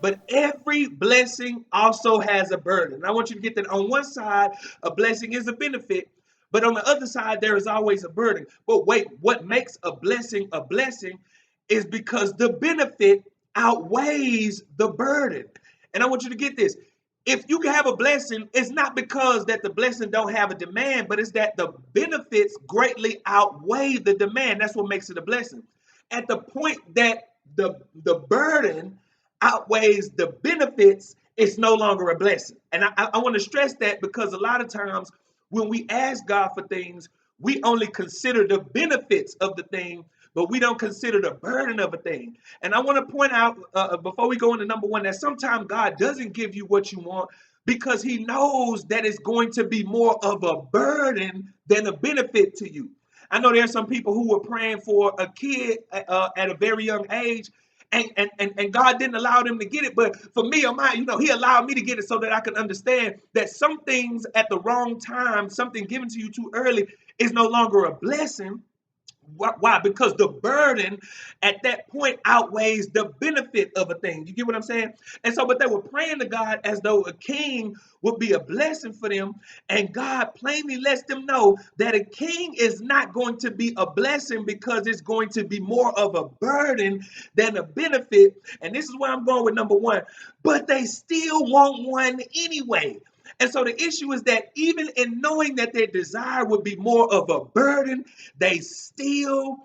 But every blessing also has a burden. And I want you to get that on one side, a blessing is a benefit, but on the other side, there is always a burden. But wait, what makes a blessing is because the benefit outweighs the burden. And I want you to get this. If you can have a blessing, it's not because that the blessing don't have a demand, but it's that the benefits greatly outweigh the demand. That's what makes it a blessing. At the point that the burden outweighs the benefits, it's no longer a blessing. And I want to stress that because a lot of times when we ask God for things, we only consider the benefits of the thing, but we don't consider the burden of a thing. And I want to point out before we go into number one that sometimes God doesn't give you what you want because he knows that it's going to be more of a burden than a benefit to you. I know there are some people who were praying for a kid at a very young age, and God didn't allow them to get it. But for me or mine, he allowed me to get it so that I could understand that some things at the wrong time, something given to you too early, is no longer a blessing. Why? Because the burden at that point outweighs the benefit of a thing. You get what I'm saying? And so, but they were praying to God as though a king would be a blessing for them. And God plainly lets them know that a king is not going to be a blessing because it's going to be more of a burden than a benefit. And this is where I'm going with number one. But they still want one anyway. And so the issue is that even in knowing that their desire would be more of a burden, they still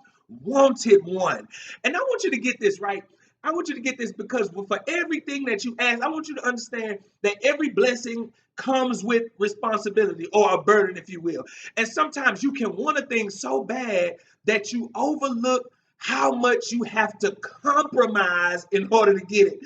wanted one. And I want you to get this right. I want you to get this because for everything that you ask, I want you to understand that every blessing comes with responsibility or a burden, if you will. And sometimes you can want a thing so bad that you overlook how much you have to compromise in order to get it.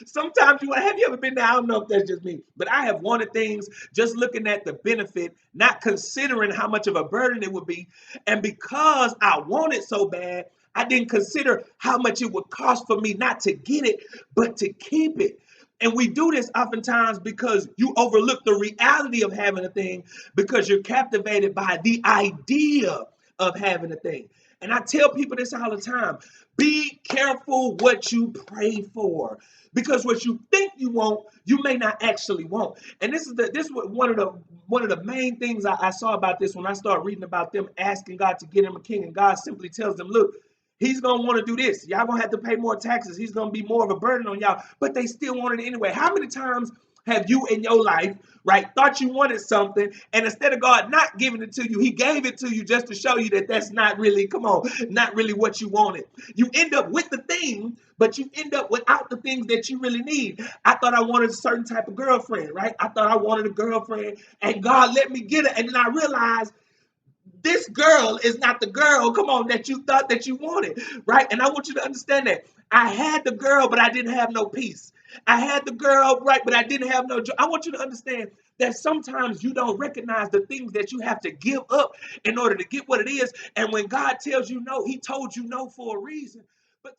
Sometimes have you ever been there? I don't know if that's just me, but I have wanted things just looking at the benefit, not considering how much of a burden it would be. And because I want it so bad, I didn't consider how much it would cost for me not to get it, but to keep it. And we do this oftentimes because you overlook the reality of having a thing because you're captivated by the idea of having a thing. And I tell people this all the time. Be careful what you pray for. Because what you think you want, you may not actually want. And this is one of the main things I saw about this when I started reading about them asking God to get him a king. And God simply tells them, look, he's gonna want to do this. Y'all gonna have to pay more taxes. He's gonna be more of a burden on y'all. But they still want it anyway. How many times have you in your life, right, thought you wanted something, and instead of God not giving it to you, he gave it to you just to show you that that's not really, come on, not really what you wanted. You end up with the thing, but you end up without the things that you really need. I thought I wanted a certain type of girlfriend, right? I thought I wanted a girlfriend, and God let me get it, and then I realized this girl is not the girl, come on, that you thought that you wanted, right? And I want you to understand that I had the girl, but I didn't have no peace. I had the girl, right, but I didn't have no joy. I want you to understand that sometimes you don't recognize the things that you have to give up in order to get what it is. And when God tells you no, he told you no for a reason. But